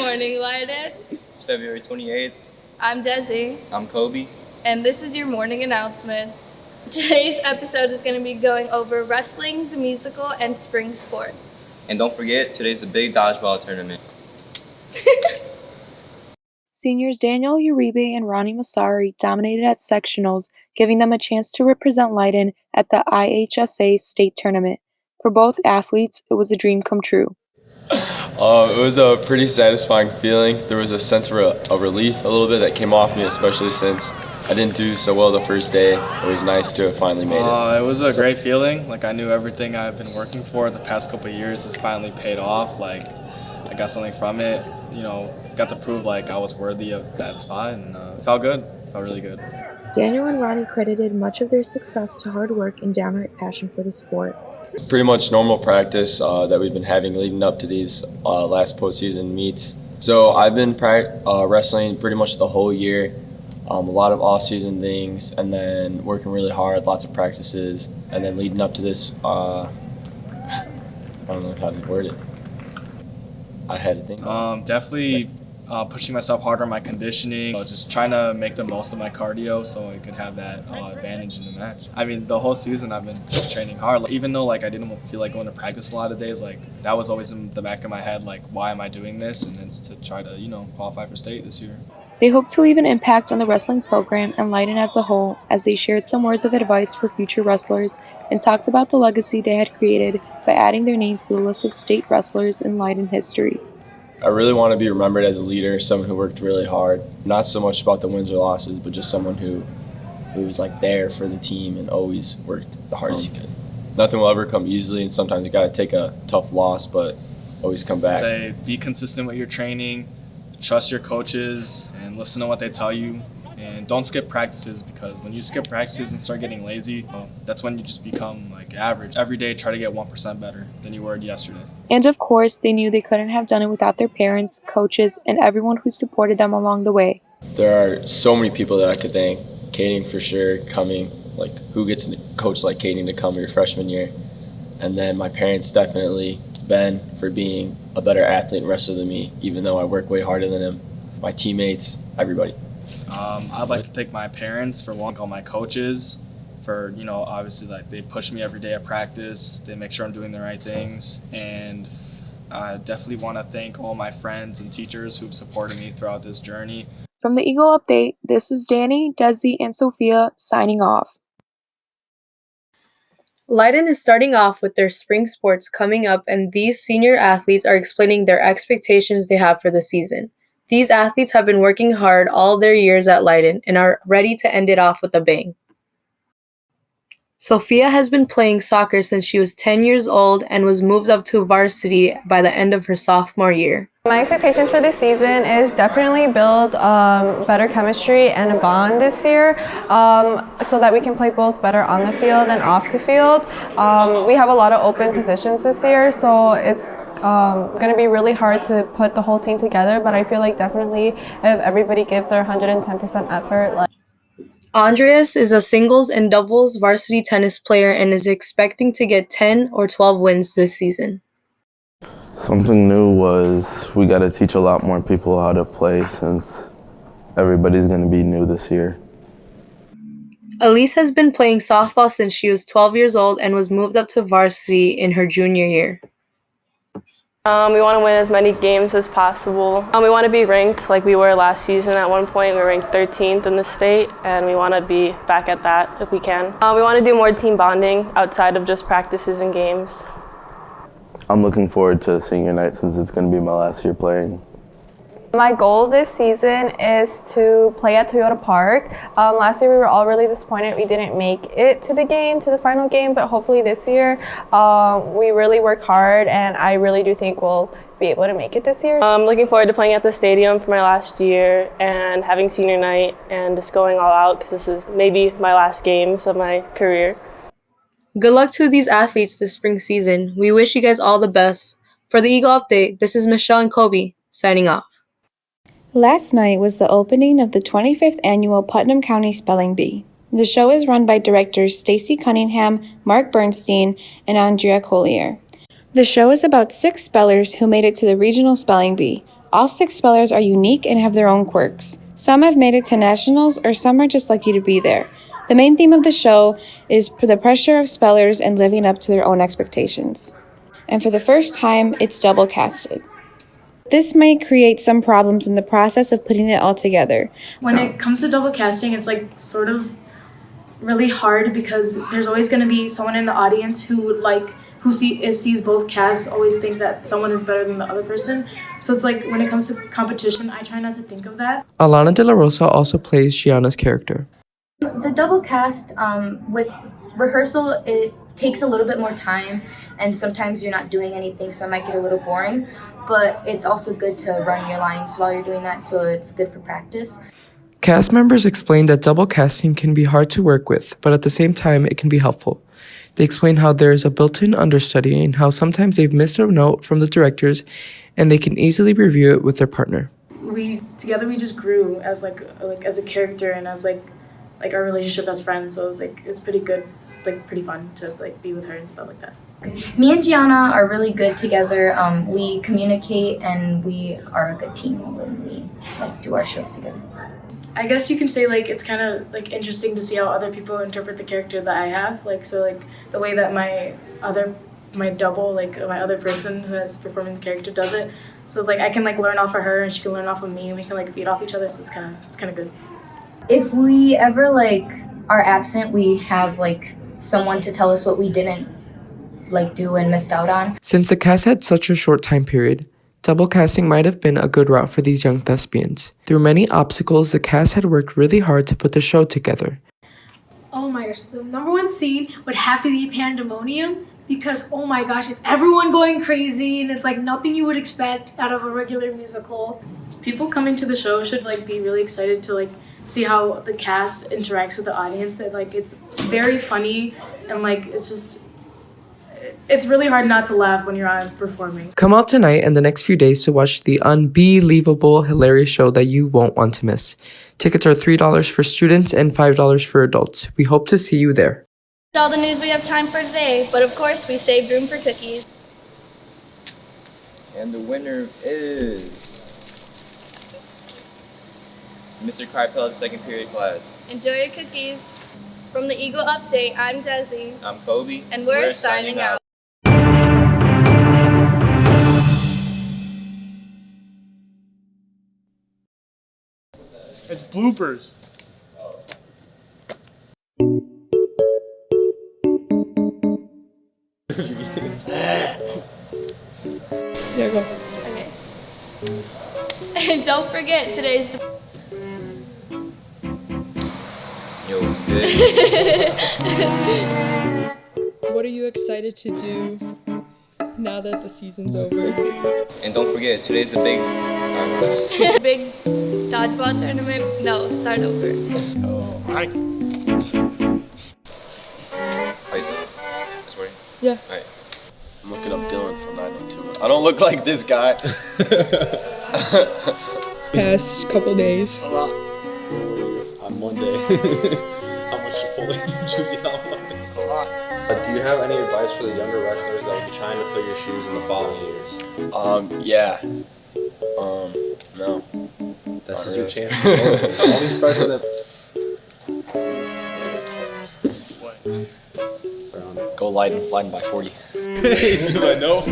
morning, Lyden. It's February 28th. I'm Desi. I'm Kobe. And this is your morning announcements. Today's episode is going to be going over wrestling, the musical, and spring sports. And don't forget, today's a big dodgeball tournament. Seniors Daniel Uribe and Ronnie Masari dominated at sectionals, giving them a chance to represent Leiden at the IHSA state tournament. For both athletes, it was a dream come true. It was a pretty satisfying feeling. There was a sense of a relief a little bit that came off me, especially since I didn't do so well the first day. It was nice to have finally made it. It was a great feeling. Like, I knew everything I've been working for the past couple of years has finally paid off. Like, I got something from it, got to prove like I was worthy of that spot, and it felt good. It felt really good. Daniel and Ronnie credited much of their success to hard work and downright passion for the sport. Pretty much normal practice that we've been having leading up to these last postseason meets. So I've been wrestling pretty much the whole year. A lot of off-season things, and then working really hard, lots of practices, and then leading up to this, I don't know how to word it. I had to think. Definitely pushing myself harder on my conditioning, just trying to make the most of my cardio so I could have that advantage in the match. I mean, the whole season I've been training hard. Like, even though like I didn't feel like going to practice a lot of days, like that was always in the back of my head, like why am I doing this? And it's to try to qualify for state this year. They hope to leave an impact on the wrestling program and Leiden as a whole, as they shared some words of advice for future wrestlers and talked about the legacy they had created by adding their names to the list of state wrestlers in Leiden history. I really want to be remembered as a leader, someone who worked really hard. Not so much about the wins or losses, but just someone who was like there for the team and always worked the hardest he could. Nothing will ever come easily, and sometimes you got to take a tough loss, but always come back. Say, be consistent with your training, trust your coaches, and listen to what they tell you. And don't skip practices, because when you skip practices and start getting lazy, that's when you just become like average. Every day try to get 1% better than you were yesterday. And of course, they knew they couldn't have done it without their parents, coaches, and everyone who supported them along the way. There are so many people that I could thank. Kading for sure, coming, like who gets a coach like Kading to come your freshman year? And then my parents definitely, Ben for being a better athlete and wrestler than me, even though I work way harder than him. My teammates, everybody. I'd like to thank my parents for all my coaches for, obviously like they push me every day at practice. They make sure I'm doing the right things. And I definitely want to thank all my friends and teachers who've supported me throughout this journey. From the Eagle Update, this is Danny, Desi, and Sophia signing off. Leiden is starting off with their spring sports coming up, and these senior athletes are explaining their expectations they have for the season. These athletes have been working hard all their years at Leiden and are ready to end it off with a bang. Sophia has been playing soccer since she was 10 years old and was moved up to varsity by the end of her sophomore year. My expectations for this season is definitely build better chemistry and a bond this year so that we can play both better on the field and off the field. We have a lot of open positions this year, so it's going to be really hard to put the whole team together, but I feel like definitely if everybody gives their 110% effort. Andreas is a singles and doubles varsity tennis player and is expecting to get 10 or 12 wins this season. Something new was we got to teach a lot more people how to play since everybody's going to be new this year. Elise has been playing softball since she was 12 years old and was moved up to varsity in her junior year. We want to win as many games as possible. We want to be ranked like we were last season. At one point, we were ranked 13th in the state, and we want to be back at that if we can. We want to do more team bonding outside of just practices and games. I'm looking forward to senior night since it's going to be my last year playing. My goal this season is to play at Toyota Park. Last year we were all really disappointed we didn't make it to the final game, but hopefully this year we really work hard, and I really do think we'll be able to make it this year. I'm looking forward to playing at the stadium for my last year and having senior night and just going all out, because this is maybe my last games of my career. Good luck to these athletes this spring season. We wish you guys all the best. For the Eagle Update, this is Michelle and Kobe signing off. Last night was the opening of the 25th annual Putnam County Spelling Bee. The show is run by directors Stacy Cunningham, Mark Bernstein, and Andrea Collier. The show is about 6 spellers who made it to the regional spelling bee. All 6 spellers are unique and have their own quirks. Some have made it to nationals, or some are just lucky to be there. The main theme of the show is the pressure of spellers and living up to their own expectations. And for the first time, it's double casted. This may create some problems in the process of putting it all together. When it comes to double casting, it's like sort of really hard because there's always going to be someone in the audience who sees both casts always think that someone is better than the other person. So it's like when it comes to competition, I try not to think of that. Alana De La Rosa also plays Gianna's character. The double cast, with rehearsal, it takes a little bit more time, and sometimes you're not doing anything, so it might get a little boring. But it's also good to run your lines while you're doing that, so it's good for practice. Cast members explain that double casting can be hard to work with, but at the same time, it can be helpful. They explain how there is a built-in understudy and how sometimes they've missed a note from the directors and they can easily review it with their partner. We just grew as as a character and as like our relationship as friends. So it's pretty good, pretty fun to be with her and stuff like that. Me and Gianna are really good together. We communicate and we are a good team when we do our shows together. I guess you can say it's kind of interesting to see how other people interpret the character that I have. The way that my other person who is performing the character does it. So it's I can learn off of her and she can learn off of me and we can feed off each other. So it's kind of good. If we ever are absent, we have someone to tell us what we didn't do and missed out on. Since the cast had such a short time period, double casting might have been a good route for these young thespians. Through many obstacles, the cast had worked really hard to put the show together. Oh my gosh, the number one scene would have to be Pandemonium because, oh my gosh, it's everyone going crazy and it's nothing you would expect out of a regular musical. People coming to the show should be really excited to see how the cast interacts with the audience. It's very funny and it's really hard not to laugh when you're on performing. Come out tonight and the next few days to watch the unbelievable, hilarious show that you won't want to miss. Tickets are $3 for students and $5 for adults. We hope to see you there. That's all the news we have time for today, but of course we saved room for cookies. And the winner is Mr. Krypel's second period class. Enjoy your cookies. From the Eagle Update, I'm Desi. I'm Kobe. And we're signing out. It's bloopers. Yeah, go. Okay. And don't forget, today's the... Yo, what's good? What are you excited to do now that the season's over? And don't forget, today's a big... big dodgeball tournament. No, start over. Oh, hi. This way? Yeah. Alright. I'm looking up Dylan from 902. I don't look like this guy. Past couple days. On Monday. How much fully did you eat on Monday? A lot. Do you have any advice for the younger wrestlers that will be trying to fill your shoes in the following years? Yeah. No. This is your chance. All these freshmen that... Go Leiden by 40. I know.